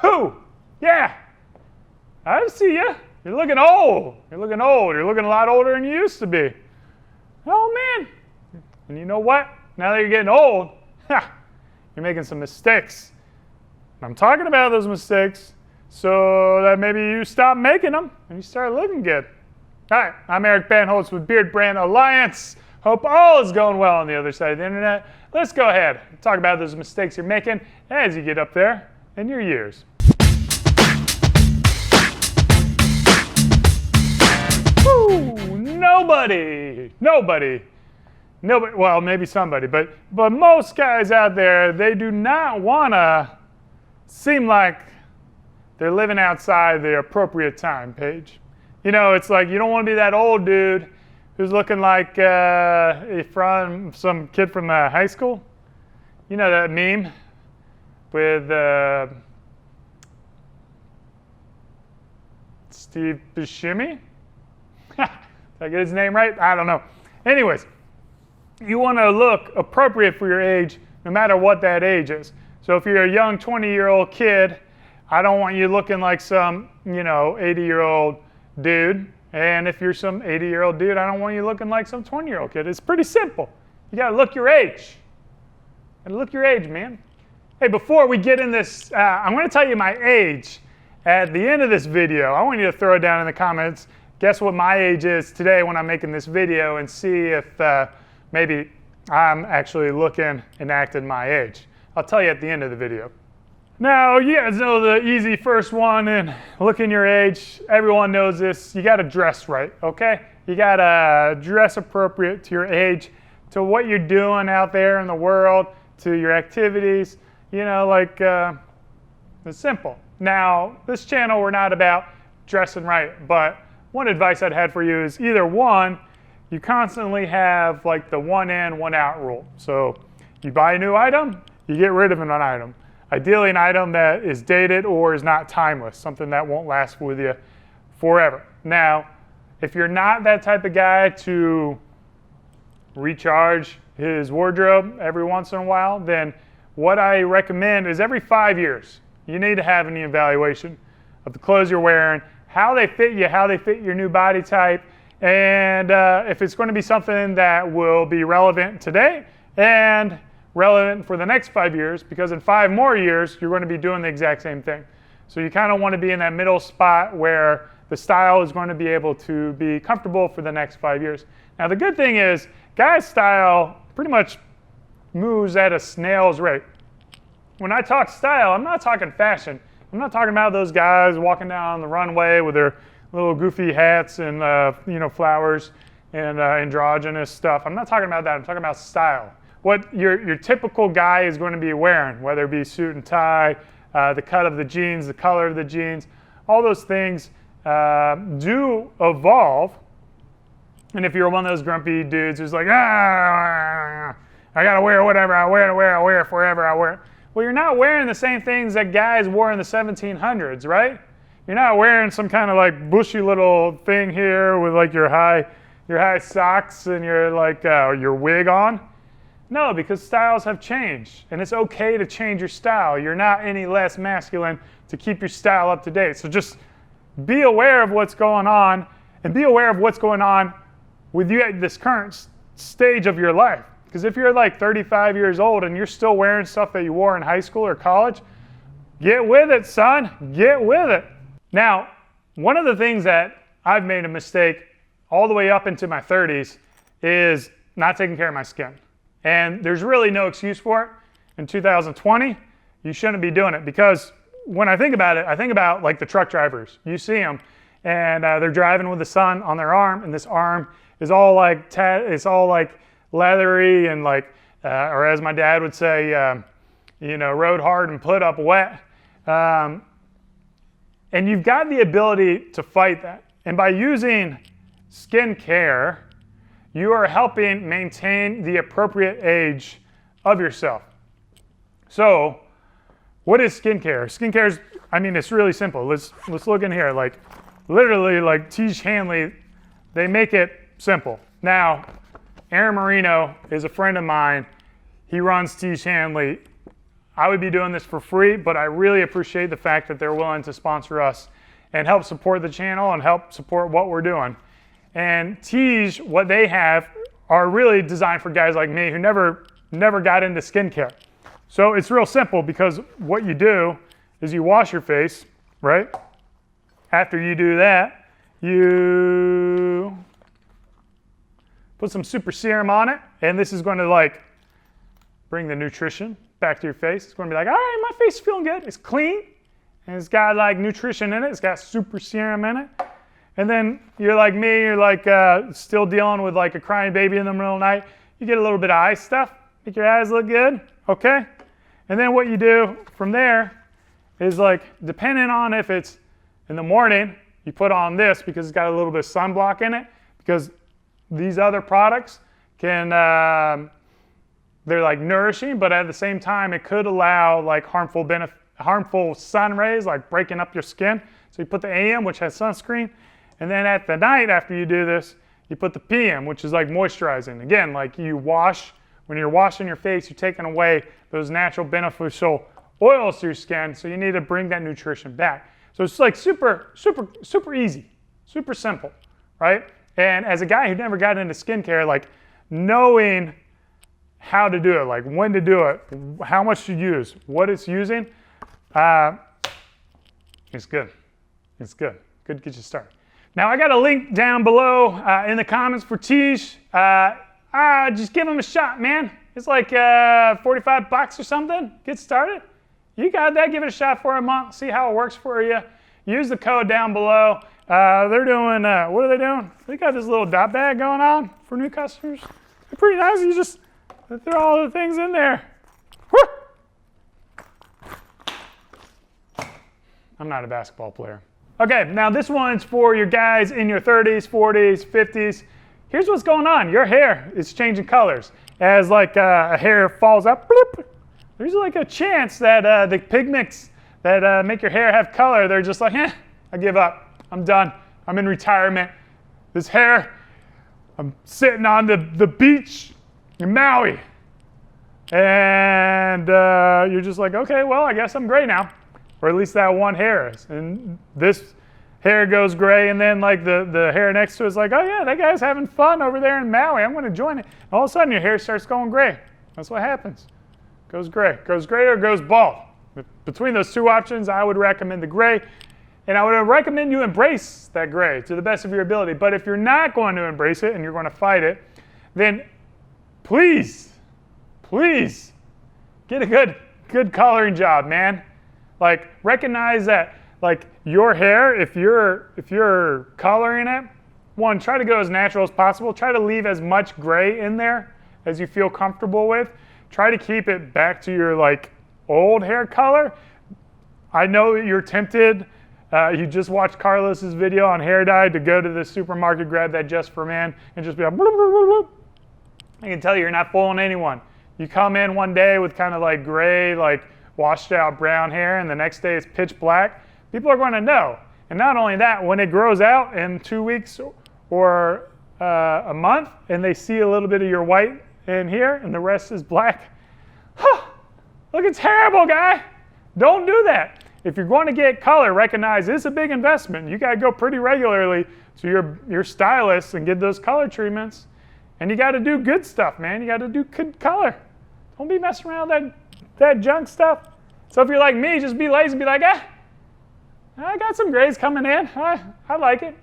Who? Yeah, I see you. You're looking old. You're looking old. You're looking a lot older than you used to be. Oh, man. And you know what? Now that you're getting old, you're making some mistakes. I'm talking about those mistakes so that maybe you stop making them and you start looking good. All right, I'm Bandholz with Beardbrand Alliance. Hope all is going well on the other side of the internet. Let's go ahead and talk about those mistakes you're making as you get up there in your years. Woo, nobody, well, maybe somebody, but most guys out there, they do not want to seem like they're living outside the appropriate time page. You know, it's like you don't want to be that old dude who's looking like from some kid from high school. You know that meme with Steve Buscemi? Did I get his name right? I don't know. Anyways, you want to look appropriate for your age no matter what that age is. So if you're a young 20-year-old kid, I don't want you looking like some, 80-year-old dude. And if you're some 80-year-old dude, I don't want you looking like some 20-year-old kid. It's pretty simple. You got to look your age. You got to look your age, man. Hey, before we get in this, I'm going to tell you my age at the end of this video. I want you to throw it down in the comments. Guess what my age is today when I'm making this video and see if maybe I'm actually looking and acting my age. I'll tell you at the end of the video. Now, you guys know the easy first one in looking your age. Everyone knows this. You got to dress right, okay? You got to dress appropriate to your age, to what you're doing out there in the world, to your activities. It's simple. Now, this channel, we're not about dressing right, but one advice I'd have for you is either one, you constantly have like the one in, one out rule. So you buy a new item, you get rid of an item. Ideally an item that is dated or is not timeless, something that won't last with you forever. Now, if you're not that type of guy to recharge his wardrobe every once in a while, then what I recommend is every 5 years, you need to have an evaluation of the clothes you're wearing, how they fit you, how they fit your new body type, and if it's going to be something that will be relevant today and relevant for the next 5 years, because in 5 more years, you're going to be doing the exact same thing. So you kind of want to be in that middle spot where the style is going to be able to be comfortable for the next 5 years. Now, the good thing is, guys' style pretty much moves at a snail's rate. When I talk style, I'm not talking fashion. I'm not talking about those guys walking down the runway with their little goofy hats and flowers and androgynous stuff. I'm not talking about that. I'm talking about style. What your typical guy is going to be wearing, whether it be suit and tie, the cut of the jeans, the color of the jeans, all those things do evolve. And if you're one of those grumpy dudes who's like, I gotta wear whatever I wear forever. Well, you're not wearing the same things that guys wore in the 1700s, right? You're not wearing some kind of like bushy little thing here with like your high socks and your wig on. No, because styles have changed, and it's okay to change your style. You're not any less masculine to keep your style up to date. So just be aware of what's going on, and be aware of what's going on with you at this current stage of your life. Because if you're like 35 years old and you're still wearing stuff that you wore in high school or college, get with it, son. Get with it. Now, one of the things that I've made a mistake all the way up into my 30s is not taking care of my skin. And there's really no excuse for it. In 2020, you shouldn't be doing it, because when I think about it, I think about like the truck drivers. You see them, and they're driving with the sun on their arm, and this arm is all like it's all like leathery and like, or as my dad would say, rode hard and put up wet. And you've got the ability to fight that. And by using skin care, you are helping maintain the appropriate age of yourself. So, what is skincare? Skincare is, it's really simple. Let's look in here. Like, literally, like Tiege Hanley, they make it simple. Now, Aaron Marino is a friend of mine. He runs Tiege Hanley. I would be doing this for free, but I really appreciate the fact that they're willing to sponsor us and help support the channel and help support what we're doing. And Tige, what they have are really designed for guys like me who never got into skincare. So it's real simple, because what you do is you wash your face, right? After you do that, you put some super serum on it, and this is going to like bring the nutrition back to your face. It's going to be like, all right, my face is feeling good. It's clean, and it's got like nutrition in it. It's got super serum in it. And then you're like me, you're like still dealing with like a crying baby in the middle of the night. You get a little bit of eye stuff, make your eyes look good, okay? And then what you do from there is like, depending on if it's in the morning, you put on this because it's got a little bit of sunblock in it, because these other products can, they're like nourishing, but at the same time, it could allow like harmful sun rays, like breaking up your skin. So you put the AM, which has sunscreen, and then at the night after you do this, you put the PM, which is like moisturizing. Again, like you wash, when you're washing your face, you're taking away those natural beneficial oils to your skin, so you need to bring that nutrition back. So it's like super easy, super simple, right? And as a guy who never got into skincare, like knowing how to do it, like when to do it, how much to use, what it's using, it's good. It's good. Good to get you started. Now I got a link down below in the comments for Tige. Just give them a shot, man. It's like $45 or something. Get started. You got that. Give it a shot for a month. See how it works for you. Use the code down below. They're doing, what are they doing? They got this little dot bag going on for new customers. They're pretty nice. You just throw all the things in there. Woo! I'm not a basketball player. Okay, now this one's for your guys in your 30s, 40s, 50s. Here's what's going on. Your hair is changing colors. As like a hair falls up, bloop, there's like a chance that the pigments that make your hair have color, they're just like, I give up. I'm done. I'm in retirement. This hair, I'm sitting on the beach in Maui. And you're just like, okay, well, I guess I'm gray now. Or at least that one hair is. And this hair goes gray, and then like the hair next to it is like, oh yeah, that guy's having fun over there in Maui. I'm going to join it. And all of a sudden your hair starts going gray. That's what happens. Goes gray. Goes gray or goes bald. Between those two options, I would recommend the gray. And I would recommend you embrace that gray to the best of your ability. But if you're not going to embrace it and you're going to fight it, then please get a good coloring job, man. Like, recognize that, like, your hair, if you're coloring it, one, try to go as natural as possible. Try to leave as much gray in there as you feel comfortable with. Try to keep it back to your, like, old hair color. I know that you're tempted. You just watched Carlos's video on hair dye to go to the supermarket, grab that Just for Men, and just be like, bloop, bloop, bloop, bloop. I can tell you, you're not fooling anyone. You come in one day with kind of like gray, like, washed out brown hair, and the next day it's pitch black, people are going to know. And not only that, when it grows out in 2 weeks or a month, and they see a little bit of your white in here, and the rest is black, looking terrible, guy. Don't do that. If you're going to get color, recognize it's a big investment. You got to go pretty regularly to your stylist and get those color treatments. And you got to do good stuff, man. You got to do good color. Don't be messing around with that junk stuff. So if you're like me, just be lazy and be like, I got some grays coming in. I like it.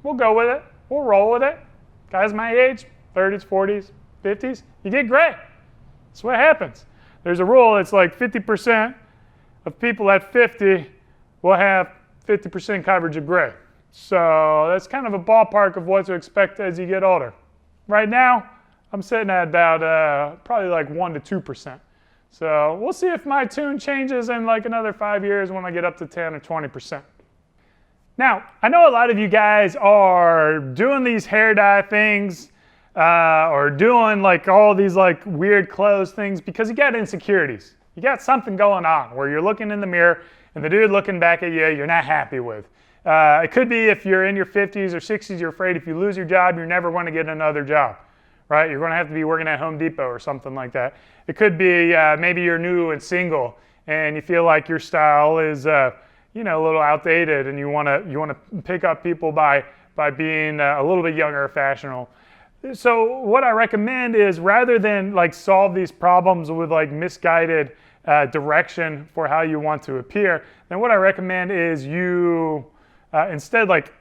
We'll go with it. We'll roll with it. Guys my age, 30s, 40s, 50s, you get gray. That's what happens. There's a rule. It's like 50% of people at 50 will have 50% coverage of gray. So that's kind of a ballpark of what to expect as you get older. Right now, I'm sitting at about probably like 1 to 2%. So we'll see if my tune changes in like another 5 years when I get up to 10 or 20%. Now, I know a lot of you guys are doing these hair dye things or doing like all these like weird clothes things because you got insecurities. You got something going on where you're looking in the mirror and the dude looking back at you, you're not happy with. It could be if you're in your 50s or 60s, you're afraid if you lose your job, you're never going to get another job, right? You're going to have to be working at Home Depot or something like that. It could be maybe you're new and single and you feel like your style is you know, a little outdated, and you want to pick up people by being a little bit younger or fashionable. So what I recommend is, rather than like solve these problems with like misguided direction for how you want to appear, then what I recommend is you instead like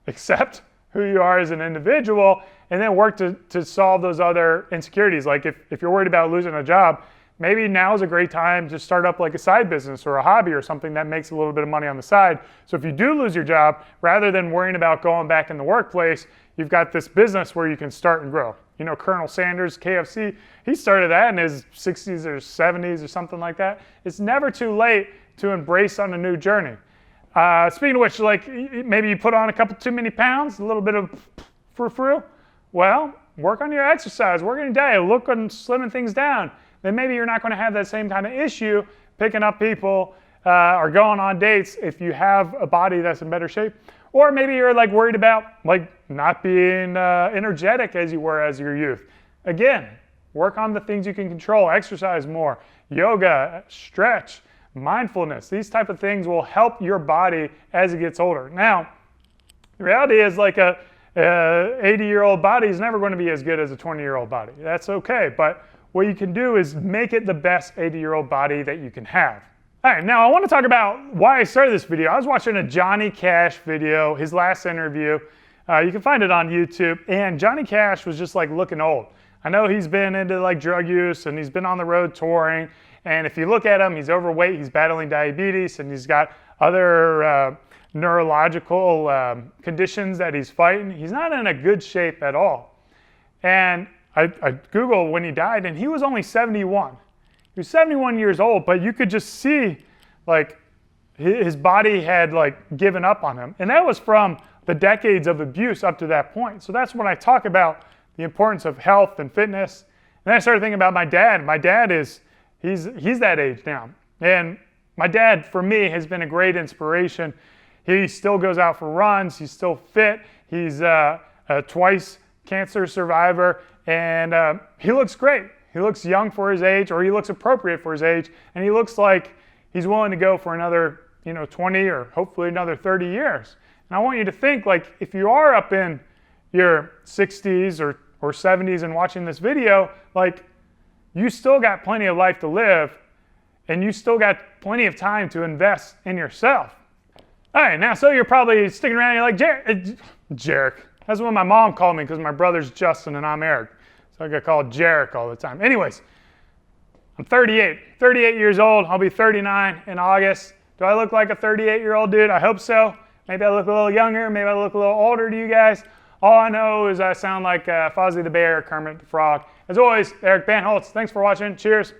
accept who you are as an individual, and then work to solve those other insecurities. Like if you're worried about losing a job, maybe now is a great time to start up like a side business or a hobby or something that makes a little bit of money on the side. So if you do lose your job, rather than worrying about going back in the workplace, you've got this business where you can start and grow. You know, Colonel Sanders, KFC, he started that in his 60s or 70s or something like that. It's never too late to embrace on a new journey. Speaking of which, like maybe you put on a couple too many pounds, a little bit of frou-frou. Well, work on your exercise, work on your diet, look on slimming things down. Then maybe you're not going to have that same kind of issue picking up people or going on dates if you have a body that's in better shape. Or maybe you're like worried about like not being energetic as you were as your youth. Again, work on the things you can control, exercise more, yoga, stretch, mindfulness. These type of things will help your body as it gets older. Now, the reality is like a 80-year-old body is never going to be as good as a 20-year-old body. That's okay, but what you can do is make it the best 80-year-old body that you can have. All right, now I want to talk about why I started this video. I was watching a Johnny Cash video, his last interview. You can find it on YouTube, and Johnny Cash was just like looking old. I know he's been into like drug use and he's been on the road touring, and if you look at him, he's overweight, he's battling diabetes, and he's got other neurological conditions that he's fighting. He's not in a good shape at all. And I Googled when he died, and he was only 71. He was 71 years old, but you could just see like his body had like given up on him. And that was from the decades of abuse up to that point. So that's when I talk about the importance of health and fitness. And then I started thinking about my dad. My dad he's that age now. And my dad, for me, has been a great inspiration. He still goes out for runs. He's still fit. He's a twice cancer survivor. And he looks great. He looks young for his age, or he looks appropriate for his age, and he looks like he's willing to go for another 20 or hopefully another 30 years. And I want you to think, like, if you are up in your 60s or 70s and watching this video, like, you still got plenty of life to live, and you still got plenty of time to invest in yourself. All right, now, so you're probably sticking around, and you're like, Jarek. That's what my mom called me because my brother's Justin and I'm Eric. So I get called Jarek all the time. Anyways, I'm 38 years old. I'll be 39 in August. Do I look like a 38-year-old dude? I hope so. Maybe I look a little younger. Maybe I look a little older to you guys. All I know is I sound like Fozzie the Bear, Kermit the Frog. As always, Eric Bandholz. Thanks for watching. Cheers.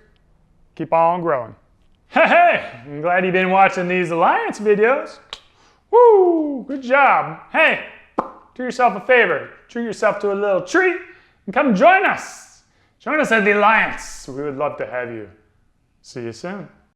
Keep on growing. Hey, I'm glad you've been watching these Alliance videos. Woo, good job. Hey, do yourself a favor. Treat yourself to a little treat and come join us. Join us at the Alliance. We would love to have you. See you soon.